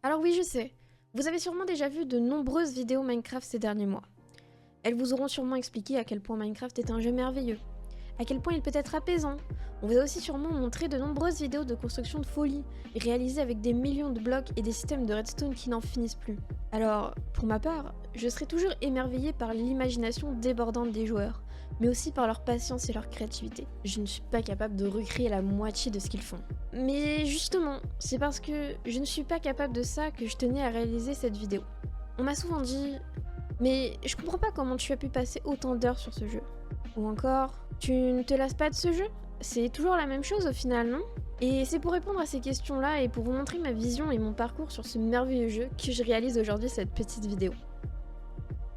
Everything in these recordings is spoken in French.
Alors oui, je sais, vous avez sûrement déjà vu de nombreuses vidéos Minecraft ces derniers mois. Elles vous auront sûrement expliqué à quel point Minecraft est un jeu merveilleux, à quel point il peut être apaisant. On vous a aussi sûrement montré de nombreuses vidéos de construction de folie, réalisées avec des millions de blocs et des systèmes de redstone qui n'en finissent plus. Alors, pour ma part, je serai toujours émerveillée par l'imagination débordante des joueurs, mais aussi par leur patience et leur créativité. Je ne suis pas capable de recréer la moitié de ce qu'ils font. Mais justement, c'est parce que je ne suis pas capable de ça que je tenais à réaliser cette vidéo. On m'a souvent dit « Mais je comprends pas comment tu as pu passer autant d'heures sur ce jeu. » Ou encore « Tu ne te lasses pas de ce jeu ? C'est toujours la même chose au final, non ?» Et c'est pour répondre à ces questions-là et pour vous montrer ma vision et mon parcours sur ce merveilleux jeu que je réalise aujourd'hui cette petite vidéo.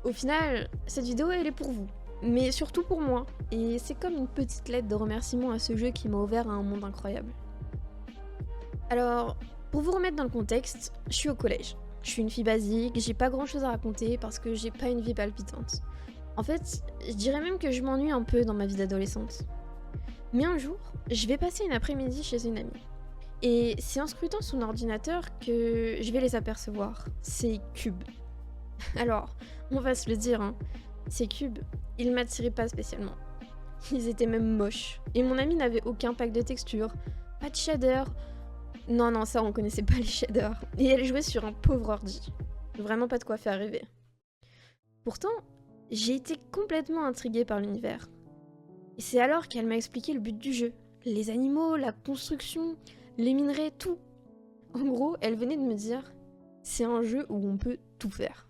Au final, cette vidéo elle est pour vous, mais surtout pour moi, et c'est comme une petite lettre de remerciement à ce jeu qui m'a ouvert à un monde incroyable. Alors, pour vous remettre dans le contexte, je suis au collège. Je suis une fille basique, j'ai pas grand chose à raconter parce que j'ai pas une vie palpitante. En fait, je dirais même que je m'ennuie un peu dans ma vie d'adolescente. Mais un jour, je vais passer une après-midi chez une amie. Et c'est en scrutant son ordinateur que je vais les apercevoir. Ces cubes. Alors, on va se le dire, hein, ces cubes, ils m'attiraient pas spécialement. Ils étaient même moches. Et mon amie n'avait aucun pack de texture, pas de shader. Non, ça on connaissait pas les shaders. Et elle jouait sur un pauvre ordi. Vraiment pas de quoi faire rêver. Pourtant, j'ai été complètement intriguée par l'univers. Et c'est alors qu'elle m'a expliqué le but du jeu. Les animaux, la construction, les minerais, tout. En gros, elle venait de me dire, c'est un jeu où on peut tout faire.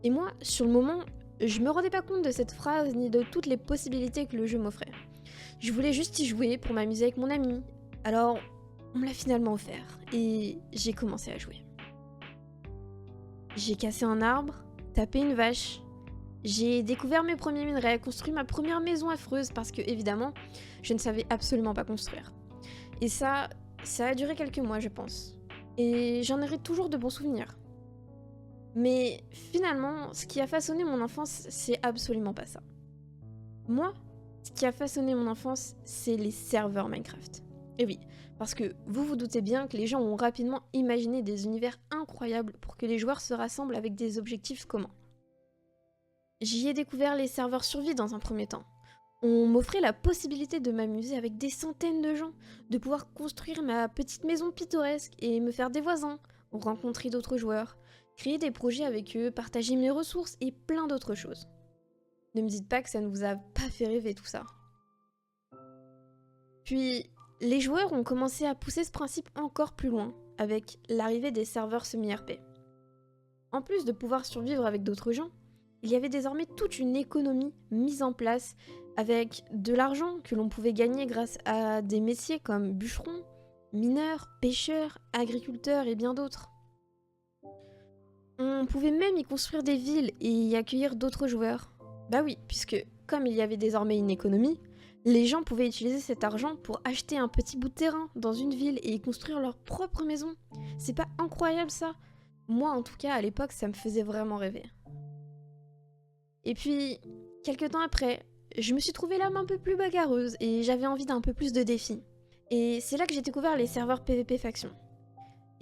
Et moi, sur le moment, je me rendais pas compte de cette phrase ni de toutes les possibilités que le jeu m'offrait. Je voulais juste y jouer pour m'amuser avec mon ami. Alors, on me l'a finalement offert et j'ai commencé à jouer. J'ai cassé un arbre, tapé une vache, j'ai découvert mes premiers minerais, construit ma première maison affreuse parce que, évidemment, je ne savais absolument pas construire. Et ça a duré quelques mois, je pense. Et j'en aurai toujours de bons souvenirs. Mais finalement, ce qui a façonné mon enfance, c'est absolument pas ça. Moi, ce qui a façonné mon enfance, c'est les serveurs Minecraft. Et oui, parce que vous vous doutez bien que les gens ont rapidement imaginé des univers incroyables pour que les joueurs se rassemblent avec des objectifs communs. J'y ai découvert les serveurs survie dans un premier temps. On m'offrait la possibilité de m'amuser avec des centaines de gens, de pouvoir construire ma petite maison pittoresque et me faire des voisins, rencontrer d'autres joueurs, créer des projets avec eux, partager mes ressources et plein d'autres choses. Ne me dites pas que ça ne vous a pas fait rêver tout ça. Puis, les joueurs ont commencé à pousser ce principe encore plus loin, avec l'arrivée des serveurs semi-RP. En plus de pouvoir survivre avec d'autres gens, il y avait désormais toute une économie mise en place avec de l'argent que l'on pouvait gagner grâce à des métiers comme bûcherons, mineurs, pêcheurs, agriculteurs et bien d'autres. On pouvait même y construire des villes et y accueillir d'autres joueurs. Bah oui, puisque comme il y avait désormais une économie, les gens pouvaient utiliser cet argent pour acheter un petit bout de terrain dans une ville et y construire leur propre maison. C'est pas incroyable ça? Moi en tout cas à l'époque ça me faisait vraiment rêver. Et puis, quelques temps après, je me suis trouvée l'âme un peu plus bagarreuse et j'avais envie d'un peu plus de défis. Et c'est là que j'ai découvert les serveurs PvP faction.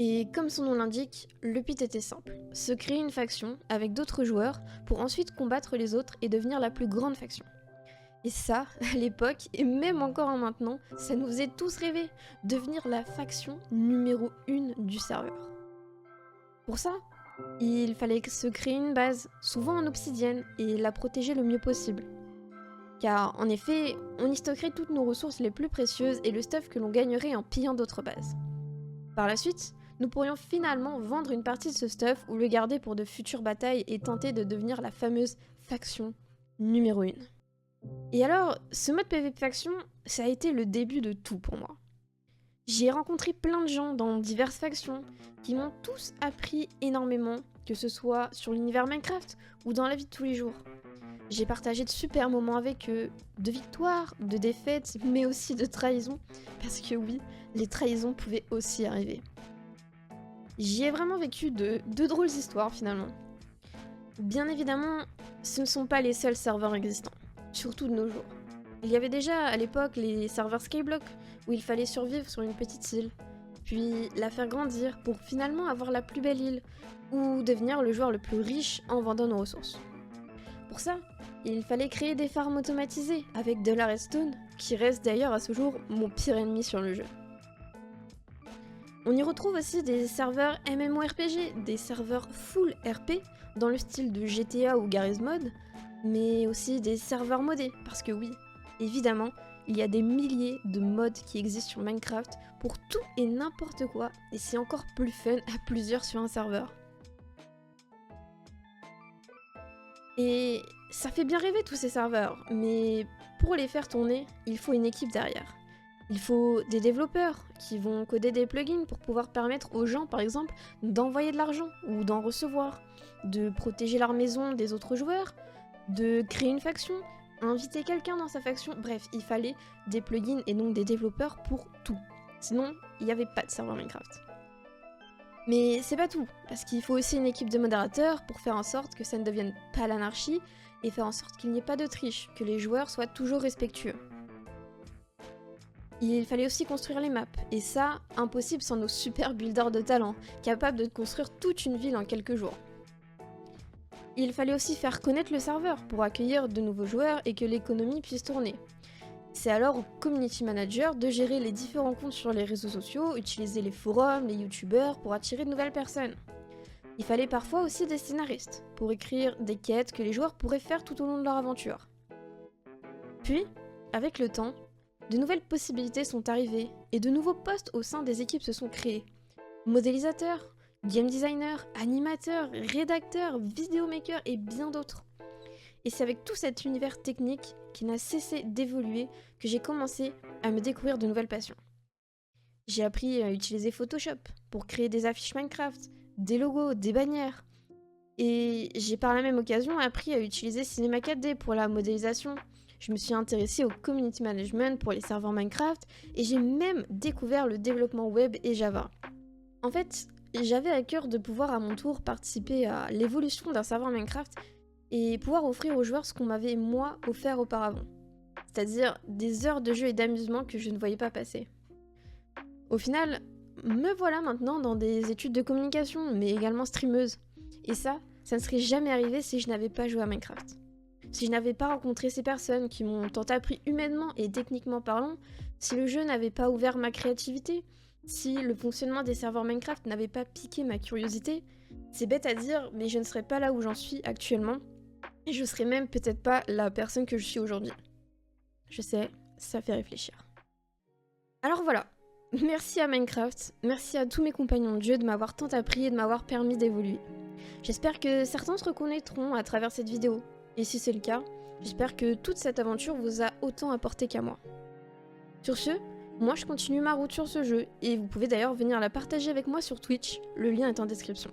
Et comme son nom l'indique, le but était simple, se créer une faction avec d'autres joueurs pour ensuite combattre les autres et devenir la plus grande faction. Et ça, à l'époque, et même encore maintenant, ça nous faisait tous rêver, devenir la faction numéro 1 du serveur. Pour ça, il fallait se créer une base, souvent en obsidienne, et la protéger le mieux possible. Car en effet, on y stockerait toutes nos ressources les plus précieuses et le stuff que l'on gagnerait en pillant d'autres bases. Par la suite, nous pourrions finalement vendre une partie de ce stuff ou le garder pour de futures batailles et tenter de devenir la fameuse faction numéro 1. Et alors, ce mode PvP faction, ça a été le début de tout pour moi. J'ai rencontré plein de gens dans diverses factions qui m'ont tous appris énormément, que ce soit sur l'univers Minecraft ou dans la vie de tous les jours. J'ai partagé de super moments avec eux, de victoires, de défaites, mais aussi de trahisons, parce que oui, les trahisons pouvaient aussi arriver. J'y ai vraiment vécu de drôles histoires finalement. Bien évidemment, ce ne sont pas les seuls serveurs existants, surtout de nos jours. Il y avait déjà à l'époque les serveurs Skyblock, où il fallait survivre sur une petite île. puis la faire grandir pour finalement avoir la plus belle île, ou devenir le joueur le plus riche en vendant nos ressources. Pour ça, il fallait créer des farms automatisées avec de la redstone, qui reste d'ailleurs à ce jour mon pire ennemi sur le jeu. On y retrouve aussi des serveurs MMORPG, des serveurs full RP, dans le style de GTA ou Garry's Mod, mais aussi des serveurs modés, parce que oui, évidemment, il y a des milliers de mods qui existent sur Minecraft pour tout et n'importe quoi, et c'est encore plus fun à plusieurs sur un serveur. Et ça fait bien rêver tous ces serveurs, mais pour les faire tourner, il faut une équipe derrière. Il faut des développeurs qui vont coder des plugins pour pouvoir permettre aux gens, par exemple, d'envoyer de l'argent ou d'en recevoir, de protéger leur maison des autres joueurs, de créer une faction, inviter quelqu'un dans sa faction. Bref, il fallait des plugins et donc des développeurs pour tout. Sinon, il n'y avait pas de serveur Minecraft. Mais c'est pas tout, parce qu'il faut aussi une équipe de modérateurs pour faire en sorte que ça ne devienne pas l'anarchie et faire en sorte qu'il n'y ait pas de triche, que les joueurs soient toujours respectueux. Il fallait aussi construire les maps, et ça, impossible sans nos super builders de talent, capables de construire toute une ville en quelques jours. Il fallait aussi faire connaître le serveur pour accueillir de nouveaux joueurs et que l'économie puisse tourner. C'est alors au community manager de gérer les différents comptes sur les réseaux sociaux, utiliser les forums, les youtubeurs pour attirer de nouvelles personnes. Il fallait parfois aussi des scénaristes pour écrire des quêtes que les joueurs pourraient faire tout au long de leur aventure. Puis, avec le temps, de nouvelles possibilités sont arrivées et de nouveaux postes au sein des équipes se sont créés. Modélisateurs, game designers, animateurs, rédacteurs, vidéomakers et bien d'autres. Et c'est avec tout cet univers technique qui n'a cessé d'évoluer que j'ai commencé à me découvrir de nouvelles passions. J'ai appris à utiliser Photoshop pour créer des affiches Minecraft, des logos, des bannières. Et j'ai par la même occasion appris à utiliser Cinema 4D pour la modélisation. Je me suis intéressée au community management pour les serveurs Minecraft et j'ai même découvert le développement web et Java. En fait, j'avais à cœur de pouvoir à mon tour participer à l'évolution d'un serveur Minecraft et pouvoir offrir aux joueurs ce qu'on m'avait moi offert auparavant. C'est-à-dire des heures de jeu et d'amusement que je ne voyais pas passer. Au final, me voilà maintenant dans des études de communication, mais également streameuse. Et ça ne serait jamais arrivé si je n'avais pas joué à Minecraft. Si je n'avais pas rencontré ces personnes qui m'ont tant appris humainement et techniquement parlant, si le jeu n'avait pas ouvert ma créativité, si le fonctionnement des serveurs Minecraft n'avait pas piqué ma curiosité, c'est bête à dire, mais je ne serais pas là où j'en suis actuellement, et je serais même peut-être pas la personne que je suis aujourd'hui. Je sais, ça fait réfléchir. Alors voilà, merci à Minecraft, merci à tous mes compagnons de jeu de m'avoir tant appris et de m'avoir permis d'évoluer. J'espère que certains se reconnaîtront à travers cette vidéo. Et si c'est le cas, j'espère que toute cette aventure vous a autant apporté qu'à moi. Sur ce, moi je continue ma route sur ce jeu, et vous pouvez d'ailleurs venir la partager avec moi sur Twitch, le lien est en description.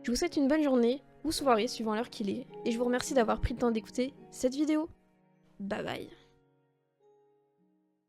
Je vous souhaite une bonne journée, ou soirée suivant l'heure qu'il est, et je vous remercie d'avoir pris le temps d'écouter cette vidéo. Bye bye.